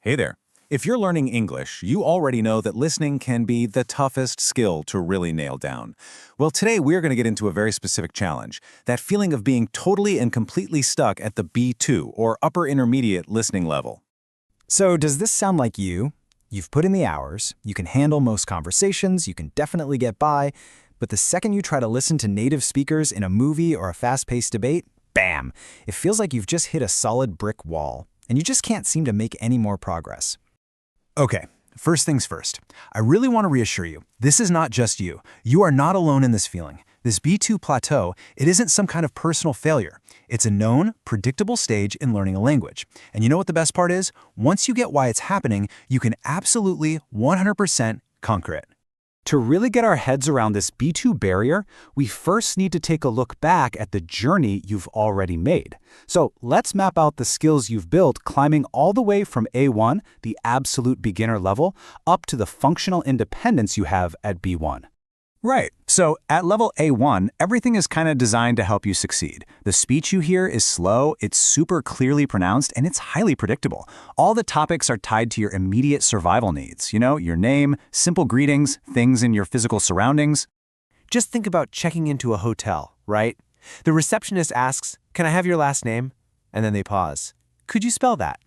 Hey there. If you're learning English, you already know that listening can be the toughest skill to really nail down. Well, today we're going to get into a very specific challenge, that feeling of being totally and completely stuck at the B2 or upper intermediate listening level. So does this sound like you? You've put in the hours, you can handle most conversations, you can definitely get by, but the second you try to listen to native speakers in a movie or a fast-paced debate, bam! It feels like you've just hit a solid brick wall, and you just can't seem to make any more progress. Okay, first things first. I really want to reassure you, this is not just you. You are not alone in this feeling. This B2 plateau, it isn't some kind of personal failure. It's a known, predictable stage in learning a language. And you know what the best part is? Once you get why it's happening, you can absolutely 100% conquer it. To really get our heads around this B2 barrier, we first need to take a look back at the journey you've already made. So let's map out the skills you've built climbing all the way from A1, the absolute beginner level, up to the functional independence you have at B1. Right. So at level A1, everything is kind of designed to help you succeed. The speech you hear is slow, it's super clearly pronounced, and it's highly predictable. All the topics are tied to your immediate survival needs. You know, your name, simple greetings, things in your physical surroundings. Just think about checking into a hotel, right? The receptionist asks, "Can I have your last name?" And then they pause. "Could you spell that?"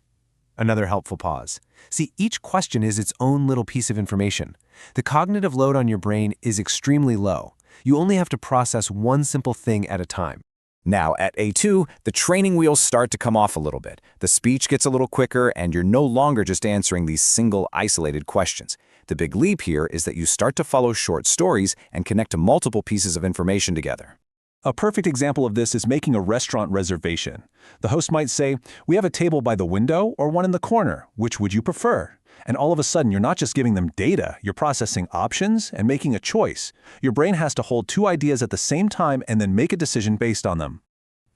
Another helpful pause. See, each question is its own little piece of information. The cognitive load on your brain is extremely low. You only have to process one simple thing at a time. Now, at A2, the training wheels start to come off a little bit. The speech gets a little quicker, and you're no longer just answering these single, isolated questions. The big leap here is that you start to follow short stories and connect to multiple pieces of information together. A perfect example of this is making a restaurant reservation. The host might say, "We have a table by the window or one in the corner. Which would you prefer?" And all of a sudden, you're not just giving them data, you're processing options and making a choice. Your brain has to hold two ideas at the same time and then make a decision based on them.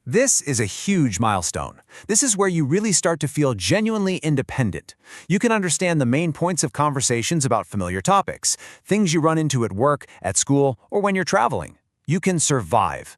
This is a huge milestone. This is where you really start to feel genuinely independent. You can understand the main points of conversations about familiar topics, things you run into at work, at school, or when you're traveling. You can survive.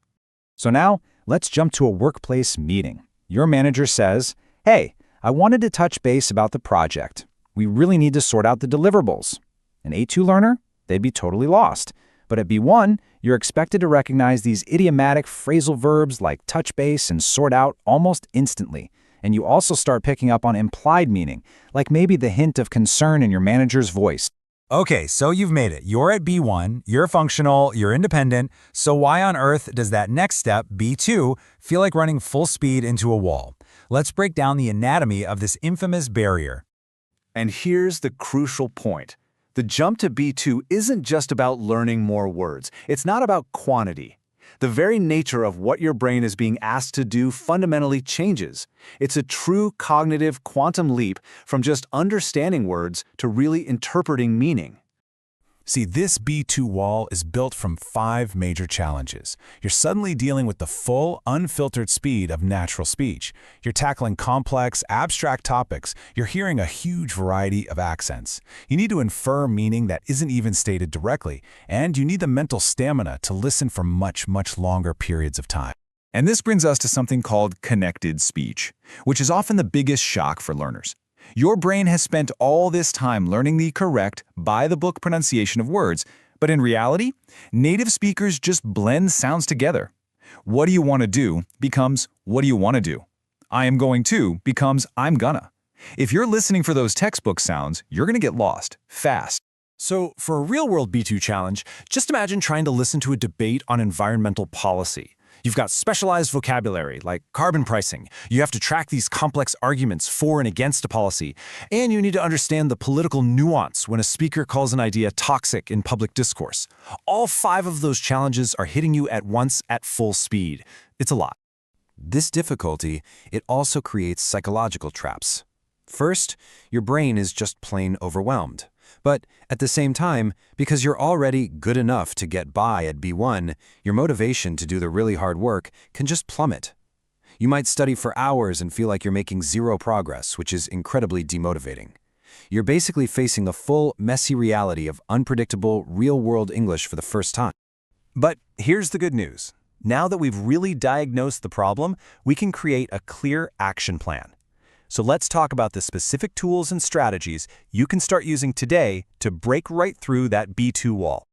So now, let's jump to a workplace meeting. Your manager says, "Hey, I wanted to touch base about the project. We really need to sort out the deliverables." An A2 learner? They'd be totally lost. But at B1, you're expected to recognize these idiomatic phrasal verbs like touch base and sort out almost instantly. And you also start picking up on implied meaning, like maybe the hint of concern in your manager's voice. Okay, so you've made it. You're at B1, you're functional, you're independent, so why on earth does that next step, B2, feel like running full speed into a wall? Let's break down the anatomy of this infamous barrier. And here's the crucial point. The jump to B2 isn't just about learning more words. It's not about quantity. The very nature of what your brain is being asked to do fundamentally changes. It's a true cognitive quantum leap from just understanding words to really interpreting meaning. See, this B2 wall is built from 5 major challenges. You're suddenly dealing with the full, unfiltered speed of natural speech. You're tackling complex, abstract topics. You're hearing a huge variety of accents. You need to infer meaning that isn't even stated directly, and you need the mental stamina to listen for much, much longer periods of time. And this brings us to something called connected speech, which is often the biggest shock for learners. Your brain has spent all this time learning the correct, by-the-book pronunciation of words, but in reality, native speakers just blend sounds together. What do you want to do becomes what do you want to do. I am going to becomes I'm gonna. If you're listening for those textbook sounds, you're going to get lost fast. So, for a real-world B2 challenge, just imagine trying to listen to a debate on environmental policy. You've got specialized vocabulary, like carbon pricing. You have to track these complex arguments for and against a policy. And you need to understand the political nuance when a speaker calls an idea toxic in public discourse. All 5 of those challenges are hitting you at once at full speed. It's a lot. This difficulty, it also creates psychological traps. First, your brain is just plain overwhelmed. But at the same time, because you're already good enough to get by at B1, your motivation to do the really hard work can just plummet. You might study for hours and feel like you're making zero progress, which is incredibly demotivating. You're basically facing the full, messy reality of unpredictable, real-world English for the first time. But here's the good news. Now that we've really diagnosed the problem, we can create a clear action plan. So let's talk about the specific tools and strategies you can start using today to break right through that B2 wall.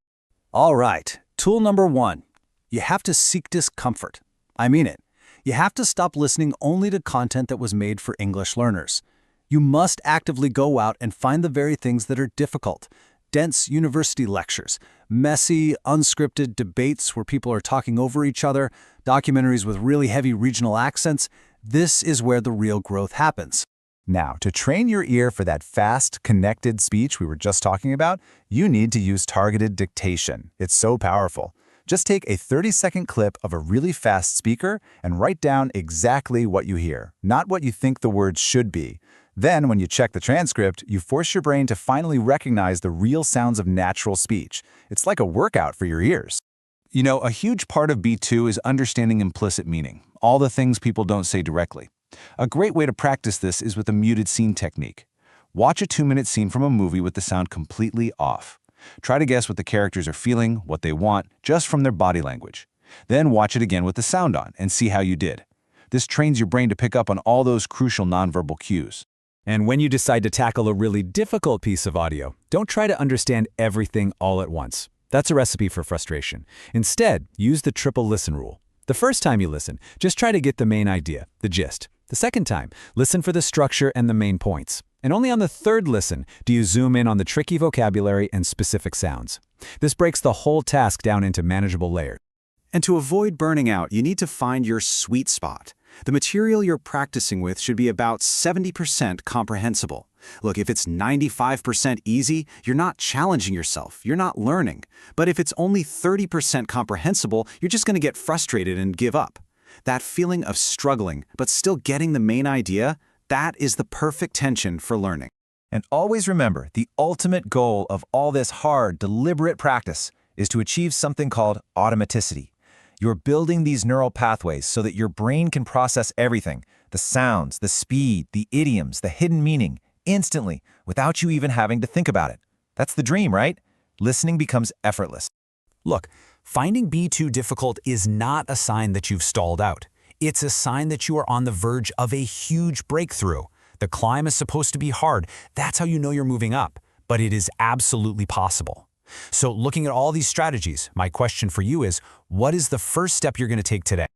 All right, tool number 1. You have to seek discomfort. I mean it. You have to stop listening only to content that was made for English learners. You must actively go out and find the very things that are difficult. Dense university lectures, messy, unscripted debates where people are talking over each other, documentaries with really heavy regional accents. This is where the real growth happens. Now, to train your ear for that fast, connected speech we were just talking about, you need to use targeted dictation. It's so powerful. Just take a 30-second clip of a really fast speaker and write down exactly what you hear, not what you think the words should be. Then, when you check the transcript, you force your brain to finally recognize the real sounds of natural speech. It's like a workout for your ears. You know, a huge part of B2 is understanding implicit meaning, all the things people don't say directly. A great way to practice this is with a muted scene technique. Watch a 2-minute scene from a movie with the sound completely off. Try to guess what the characters are feeling, what they want, just from their body language. Then watch it again with the sound on and see how you did. This trains your brain to pick up on all those crucial nonverbal cues. And when you decide to tackle a really difficult piece of audio, don't try to understand everything all at once. That's a recipe for frustration. Instead, use the triple listen rule. The first time you listen, just try to get the main idea, the gist. The second time, listen for the structure and the main points. And only on the third listen do you zoom in on the tricky vocabulary and specific sounds. This breaks the whole task down into manageable layers. And to avoid burning out, you need to find your sweet spot. The material you're practicing with should be about 70% comprehensible. Look, if it's 95% easy, you're not challenging yourself, you're not learning. But if it's only 30% comprehensible, you're just going to get frustrated and give up. That feeling of struggling, but still getting the main idea, that is the perfect tension for learning. And always remember, the ultimate goal of all this hard, deliberate practice is to achieve something called automaticity. You're building these neural pathways so that your brain can process everything, the sounds, the speed, the idioms, the hidden meaning, instantly, without you even having to think about it. That's the dream, right? Listening becomes effortless. Look, finding B2 difficult is not a sign that you've stalled out. It's a sign that you are on the verge of a huge breakthrough. The climb is supposed to be hard. That's how you know you're moving up. But it is absolutely possible. So looking at all these strategies, my question for you is, what is the first step you're going to take today?